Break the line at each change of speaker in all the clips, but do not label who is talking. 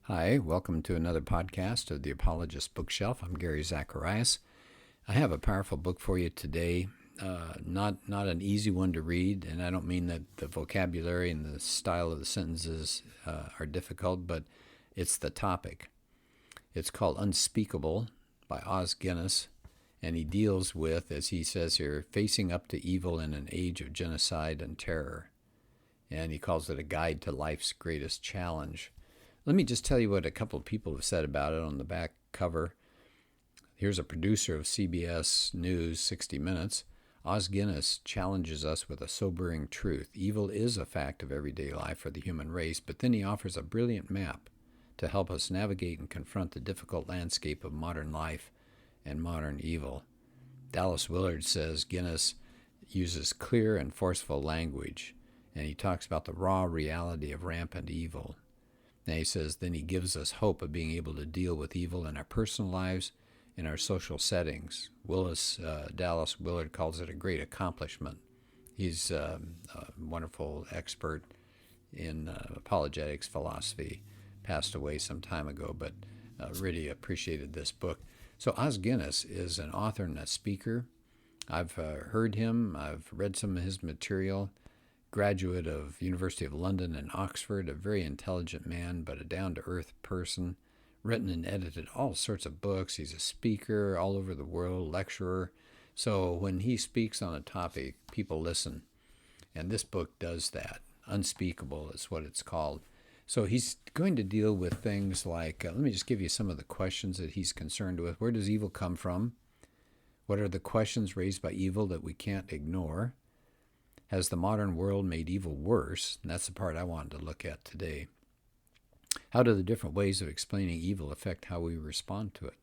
Hi, welcome to another podcast of the Apologist Bookshelf. I'm Gary Zacharias. I have a powerful book for you today. Not an easy one to read, and I don't mean that the vocabulary and the style of the sentences are difficult, but it's the topic. It's called Unspeakable by Os Guinness, and he deals with, as he says here, facing up to evil in an age of genocide and terror. And he calls it a guide to life's greatest challenge. Let me just tell you what a couple of people have said about it on the back cover. Here's a producer of CBS News 60 Minutes. Os Guinness challenges us with a sobering truth. Evil is a fact of everyday life for the human race, but then he offers a brilliant map to help us navigate and confront the difficult landscape of modern life and modern evil. Dallas Willard says Guinness uses clear and forceful language, and he talks about the raw reality of rampant evil. And he says, then he gives us hope of being able to deal with evil in our personal lives, in our social settings. Dallas Willard calls it a great accomplishment. He's a wonderful expert in apologetics philosophy, passed away some time ago, but really appreciated this book. So Os Guinness is an author and a speaker. I've heard him. I've read some of his material. Graduate of University of London and Oxford, a very intelligent man, but a down-to-earth person, written and edited all sorts of books. He's a speaker all over the world, lecturer. So when he speaks on a topic, people listen. And this book does that. Unspeakable is what it's called. So he's going to deal with things like, let me just give you some of the questions that he's concerned with. Where does evil come from? What are the questions raised by evil that we can't ignore? Has the modern world made evil worse? And that's the part I wanted to look at today. How do the different ways of explaining evil affect how we respond to it?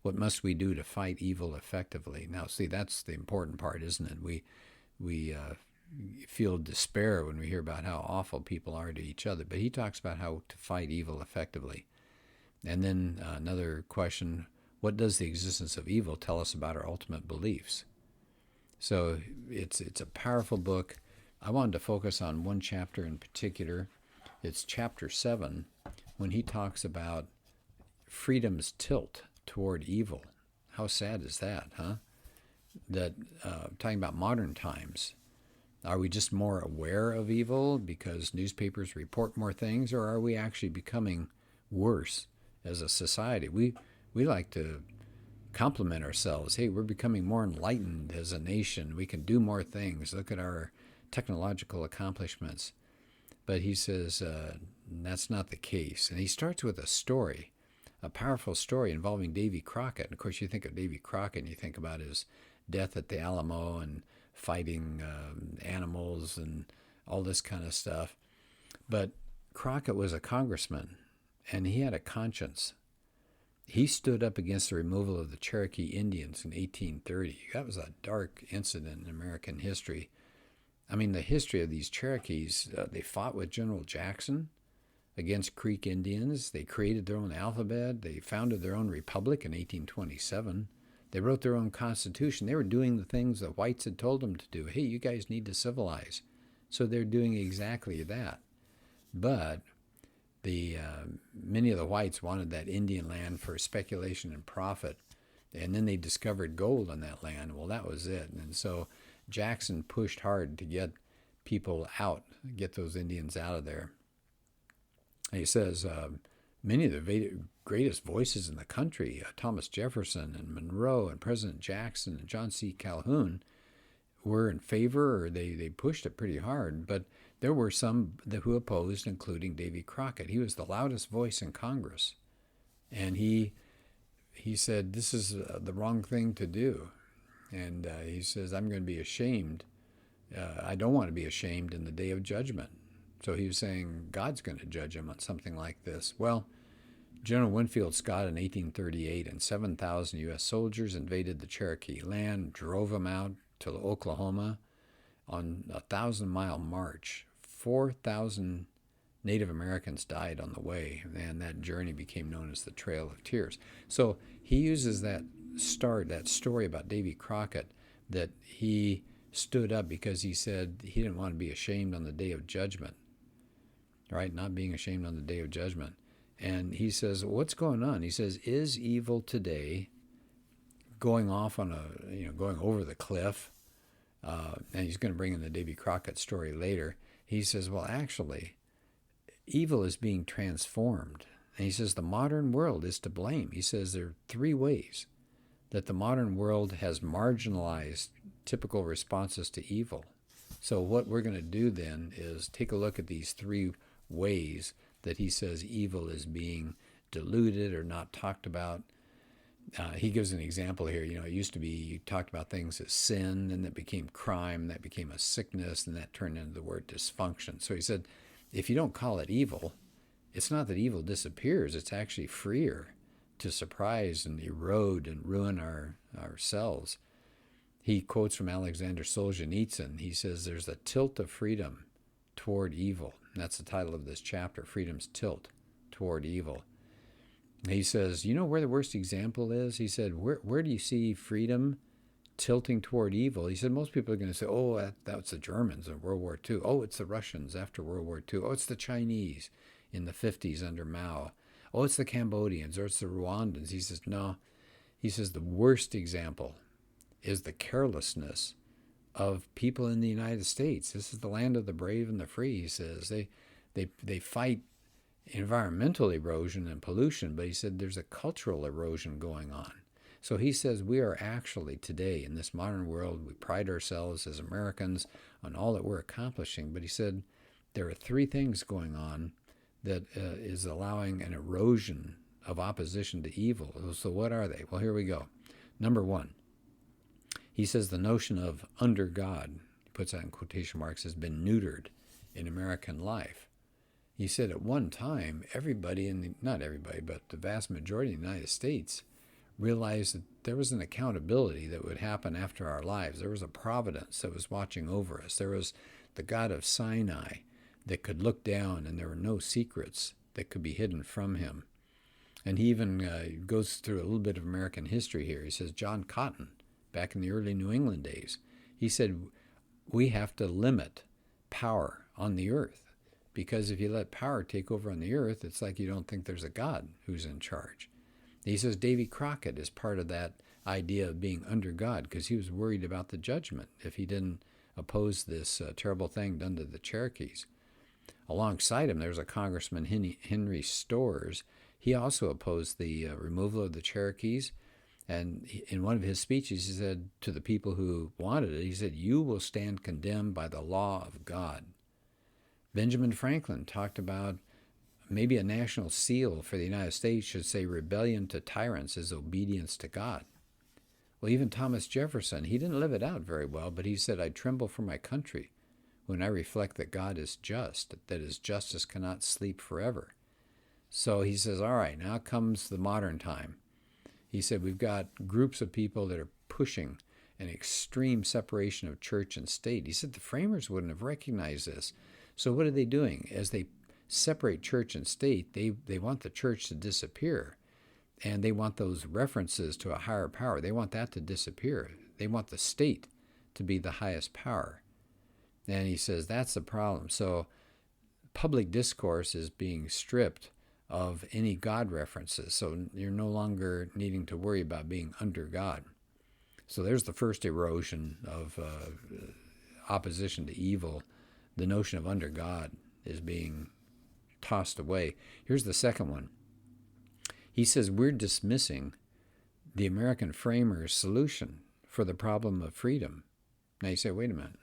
What must we do to fight evil effectively? Now, see, that's the important part, isn't it? We feel despair when we hear about how awful people are to each other, but he talks about how to fight evil effectively. And then another question, what does the existence of evil tell us about our ultimate beliefs? So it's a powerful book. I wanted to focus on one chapter in particular. It's chapter 7, when he talks about freedom's tilt toward evil. How sad is that, huh? That talking about modern times. Are we just more aware of evil because newspapers report more things, or are we actually becoming worse as a society? We like to compliment ourselves. Hey, we're becoming more enlightened as a nation. We can do more things. Look at our technological accomplishments. But he says that's not the case. And he starts with a story, a powerful story involving Davy Crockett. And of course, you think of Davy Crockett and you think about his death at the Alamo and fighting animals and all this kind of stuff. But Crockett was a congressman, and he had a conscience. He stood up against the removal of the Cherokee Indians in 1830. That was a dark incident in American history. I mean, the history of these Cherokees, they fought with General Jackson against Creek Indians. They created their own alphabet. They founded their own republic in 1827. They wrote their own constitution. They were doing the things the whites had told them to do. Hey, you guys need to civilize. So they're doing exactly that. But many of the whites wanted that Indian land for speculation and profit, and then they discovered gold on that land. Well, that was it. And so Jackson pushed hard to get people out, get those Indians out of there. And he says many of the greatest voices in the country, Thomas Jefferson and Monroe and President Jackson and John C. Calhoun, were in favor, or they pushed it pretty hard, but there were some who opposed, including Davy Crockett. He was the loudest voice in Congress, and he said, this is the wrong thing to do. And he says, I'm going to be ashamed. I don't want to be ashamed in the day of judgment. So he was saying God's going to judge him on something like this. Well, General Winfield Scott in 1838 and 7,000 U.S. soldiers invaded the Cherokee land, drove them out to Oklahoma on a 1,000-mile march. 4,000 Native Americans died on the way, and that journey became known as the Trail of Tears. So he uses that story about Davy Crockett, that he stood up because he said he didn't want to be ashamed on the day of judgment, right? Not being ashamed on the day of judgment. And he says, what's going on? He says, is evil today going off on going over the cliff? And he's going to bring in the Davy Crockett story later. He says, well, actually, evil is being transformed. And he says the modern world is to blame. He says there are three ways that the modern world has marginalized typical responses to evil. So what we're going to do then is take a look at these three ways that he says evil is being diluted or not talked about. He gives an example here. It used to be you talked about things as sin, and that became crime, that became a sickness, and that turned into the word dysfunction. So he said, if you don't call it evil, it's not that evil disappears. It's actually freer to surprise and erode and ruin ourselves. He quotes from Alexander Solzhenitsyn. He says there's a tilt of freedom toward evil. And that's the title of this chapter, Freedom's Tilt Toward Evil. He says, you know where the worst example is? He said, where do you see freedom tilting toward evil? He said, most people are going to say, oh, that's the Germans in World War II. Oh, it's the Russians after World War II. Oh, it's the Chinese in the 50s under Mao. Oh, it's the Cambodians or it's the Rwandans. He says, no. He says the worst example is the carelessness of people in the United States. This is the land of the brave and the free, he says. They fight environmental erosion and pollution, but he said there's a cultural erosion going on. So he says we are actually today in this modern world, we pride ourselves as Americans on all that we're accomplishing, but he said there are three things going on that is allowing an erosion of opposition to evil. So what are they? Well, here we go. Number one, he says the notion of under God, he puts that in quotation marks, has been neutered in American life. He said at one time, not everybody, but the vast majority of the United States realized that there was an accountability that would happen after our lives. There was a providence that was watching over us. There was the God of Sinai that could look down, and there were no secrets that could be hidden from him. And he even goes through a little bit of American history here. He says John Cotton, back in the early New England days, he said, we have to limit power on the earth, because if you let power take over on the earth, it's like you don't think there's a God who's in charge. He says Davy Crockett is part of that idea of being under God, because he was worried about the judgment if he didn't oppose this terrible thing done to the Cherokees. Alongside him, there's a Congressman, Henry Storrs. He also opposed the removal of the Cherokees. And in one of his speeches, he said to the people who wanted it, he said, you will stand condemned by the law of God. Benjamin Franklin talked about maybe a national seal for the United States should say rebellion to tyrants is obedience to God. Well, even Thomas Jefferson, he didn't live it out very well, but he said, I tremble for my country when I reflect that God is just, that his justice cannot sleep forever. So he says, all right, now comes the modern time. He said, we've got groups of people that are pushing an extreme separation of church and state. He said the framers wouldn't have recognized this. So what are they doing? As they separate church and state, they want the church to disappear. And they want those references to a higher power. They want that to disappear. They want the state to be the highest power. And he says that's the problem. So public discourse is being stripped of any God references. So you're no longer needing to worry about being under God. So there's the first erosion of opposition to evil. The notion of under God is being tossed away. Here's the second one. He says we're dismissing the American framers' solution for the problem of freedom. Now you say, wait a minute.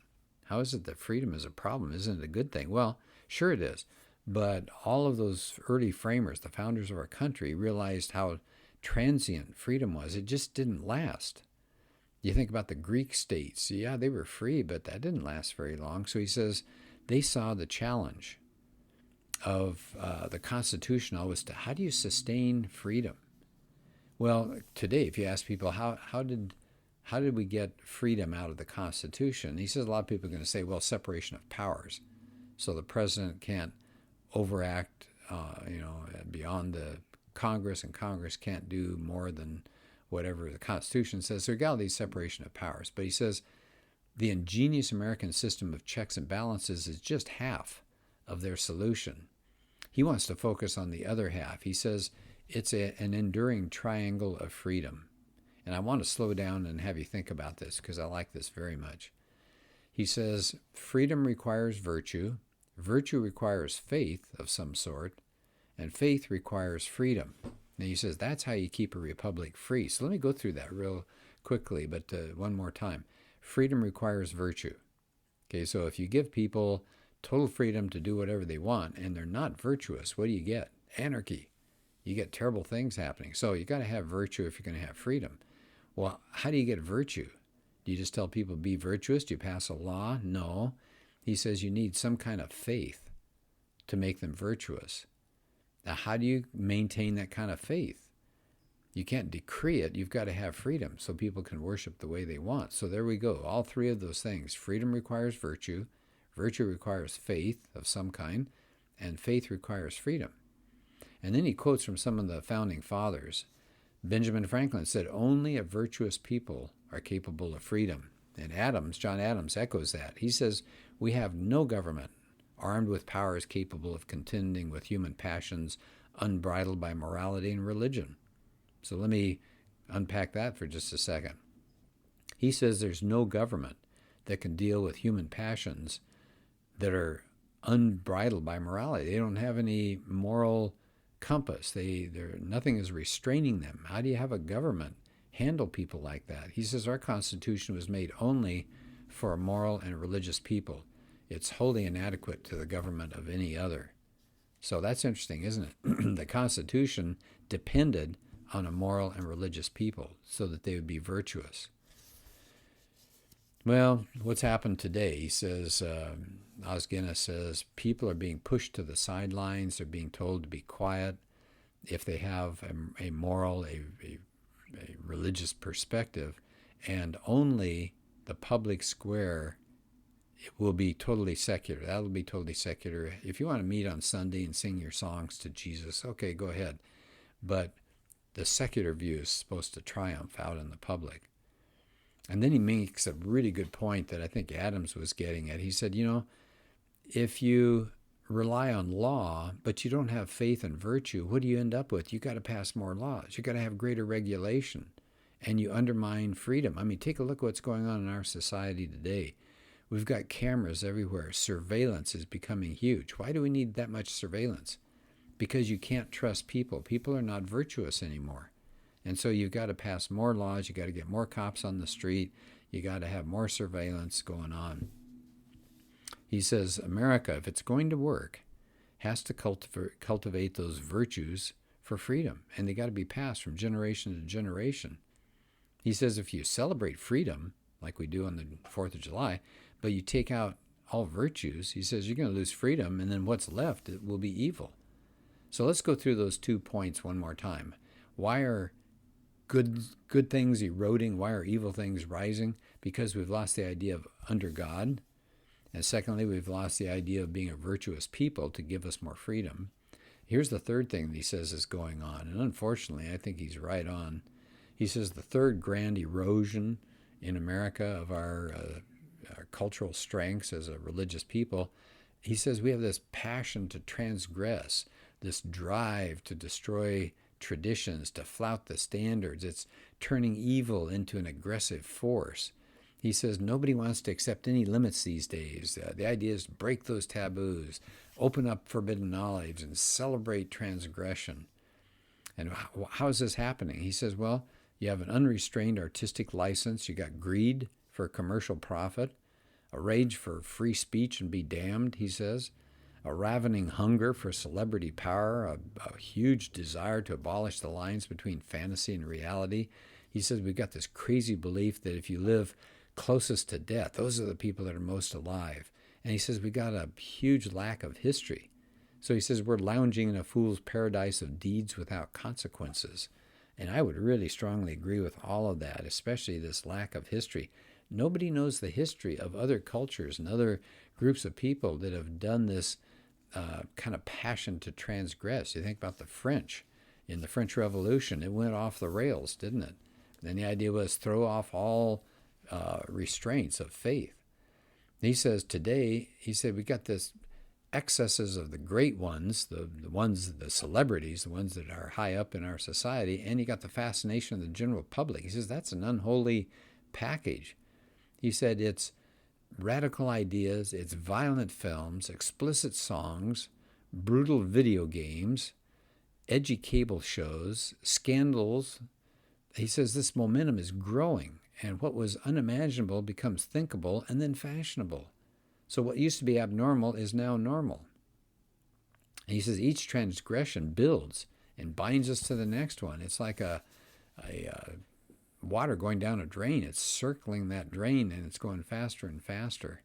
How is it that freedom is a problem? Isn't it a good thing? Well, sure it is. But all of those early framers, the founders of our country, realized how transient freedom was. It just didn't last. You think about the Greek states. Yeah, they were free, but that didn't last very long. So he says they saw the challenge of the Constitution always to how do you sustain freedom? Well, today, if you ask people, how did we get freedom out of the Constitution? He says a lot of people are going to say, well, separation of powers. So the president can't overact, beyond the Congress, and Congress can't do more than whatever the Constitution says. So you got all these separation of powers. But he says the ingenious American system of checks and balances is just half of their solution. He wants to focus on the other half. He says it's an enduring triangle of freedom. And I want to slow down and have you think about this because I like this very much. He says freedom requires virtue, virtue requires faith of some sort, and faith requires freedom. Now he says that's how you keep a republic free. So let me go through that real quickly, but one more time. Freedom requires virtue. Okay, so if you give people total freedom to do whatever they want and they're not virtuous, what do you get? Anarchy. You get terrible things happening. So you got to have virtue if you're going to have freedom. Well, how do you get virtue? Do you just tell people be virtuous? Do you pass a law? No. He says you need some kind of faith to make them virtuous. Now, how do you maintain that kind of faith? You can't decree it. You've got to have freedom so people can worship the way they want. So there we go. All three of those things. Freedom requires virtue. Virtue requires faith of some kind. And faith requires freedom. And then he quotes from some of the founding fathers. Benjamin Franklin said, only a virtuous people are capable of freedom. And John Adams echoes that. He says, we have no government armed with powers capable of contending with human passions unbridled by morality and religion. So let me unpack that for just a second. He says there's no government that can deal with human passions that are unbridled by morality. They don't have any moral compass. Nothing is restraining them. How do you have a government handle people like that? He says our Constitution was made only for a moral and religious people. It's wholly inadequate to the government of any other. So that's interesting, isn't it? The Constitution depended on a moral and religious people so that they would be virtuous. Well, what's happened today? He says, Os Guinness says, people are being pushed to the sidelines. They're being told to be quiet. If they have a moral, a religious perspective, and only the public square it will be totally secular. That'll be totally secular. If you want to meet on Sunday and sing your songs to Jesus, okay, go ahead. But the secular view is supposed to triumph out in the public. And then he makes a really good point that I think Adams was getting at. He said, if you rely on law, but you don't have faith and virtue, what do you end up with? You got to pass more laws. You got to have greater regulation, and you undermine freedom. I mean, take a look at what's going on in our society today. We've got cameras everywhere. Surveillance is becoming huge. Why do we need that much surveillance? Because you can't trust people. People are not virtuous anymore. And so you've got to pass more laws. You've got to get more cops on the street. You got to have more surveillance going on. He says America, if it's going to work, has to cultivate those virtues for freedom. And they got to be passed from generation to generation. He says if you celebrate freedom, like we do on the 4th of July, but you take out all virtues, he says you're going to lose freedom, and then what's left it will be evil. So let's go through those 2 points one more time. Why are good things eroding? Why are evil things rising? Because we've lost the idea of under God. And secondly, we've lost the idea of being a virtuous people to give us more freedom. Here's the third thing that he says is going on. And unfortunately, I think he's right on. He says the third grand erosion in America of our cultural strengths as a religious people, he says we have this passion to transgress, this drive to destroy traditions, to flout the standards. It's turning evil into an aggressive force. He says nobody wants to accept any limits these days. The idea is to break those taboos, open up forbidden knowledge, and celebrate transgression. And how is this happening? He says, well, you have an unrestrained artistic license. You got greed for commercial profit, a rage for free speech and be damned, he says, a ravening hunger for celebrity power, a huge desire to abolish the lines between fantasy and reality. He says we've got this crazy belief that if you live closest to death, those are the people that are most alive. And he says we got a huge lack of history. So he says we're lounging in a fool's paradise of deeds without consequences. And I would really strongly agree with all of that, especially this lack of history. Nobody knows the history of other cultures and other groups of people that have done this kind of passion to transgress. You think about the French. In the French Revolution, it went off the rails, didn't it? Then the idea was throw off all restraints of faith. He says today, he said, we got this excesses of the great ones, the celebrities, the ones that are high up in our society, and you got the fascination of the general public. He says that's an unholy package. He said it's radical ideas, it's violent films, explicit songs, brutal video games, edgy cable shows, scandals. He says this momentum is growing, and what was unimaginable becomes thinkable and then fashionable. So what used to be abnormal is now normal. And he says each transgression builds and binds us to the next one. It's like a water going down a drain. It's circling that drain, and it's going faster and faster.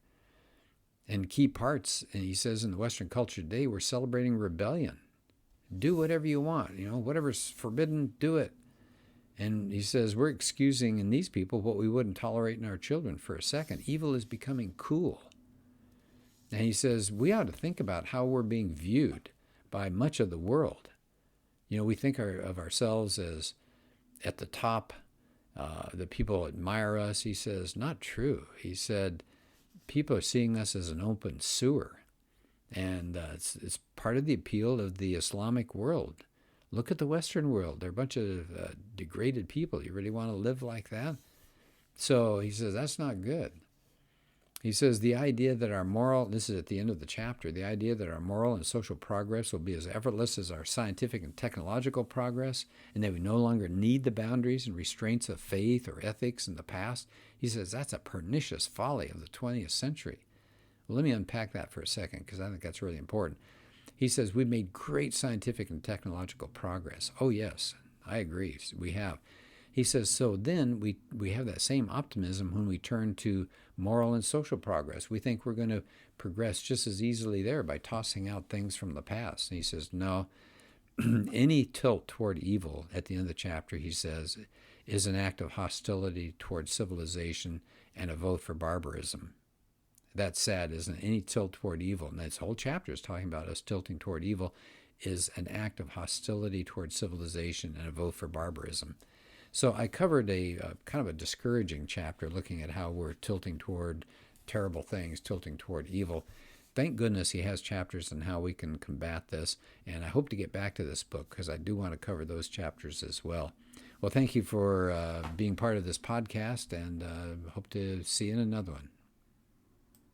And key parts, and he says in the Western culture today, we're celebrating rebellion. Do whatever you want. Whatever's forbidden, do it. And he says we're excusing in these people what we wouldn't tolerate in our children for a second. Evil is becoming cool. And he says we ought to think about how we're being viewed by much of the world. We think of ourselves as at the top. The people admire us. He says, not true. He said, people are seeing us as an open sewer. And it's part of the appeal of the Islamic world. Look at the Western world. They're a bunch of degraded people. You really want to live like that? So he says, that's not good. He says the idea that our moral, this is at the end of the chapter, the idea that our moral and social progress will be as effortless as our scientific and technological progress, and that we no longer need the boundaries and restraints of faith or ethics in the past, he says that's a pernicious folly of the 20th century. Well, let me unpack that for a second, because I think that's really important. He says we've made great scientific and technological progress. Oh, yes, I agree, we have. He says, so then we have that same optimism when we turn to moral and social progress. We think we're going to progress just as easily there by tossing out things from the past. And he says, no, any tilt toward evil at the end of the chapter, he says, is an act of hostility toward civilization and a vote for barbarism. That's sad, isn't it? Any tilt toward evil, and this whole chapter is talking about us tilting toward evil, is an act of hostility toward civilization and a vote for barbarism. So I covered a kind of a discouraging chapter looking at how we're tilting toward terrible things, tilting toward evil. Thank goodness he has chapters on how we can combat this, and I hope to get back to this book because I do want to cover those chapters as well. Well, thank you for being part of this podcast, and hope to see you in another one.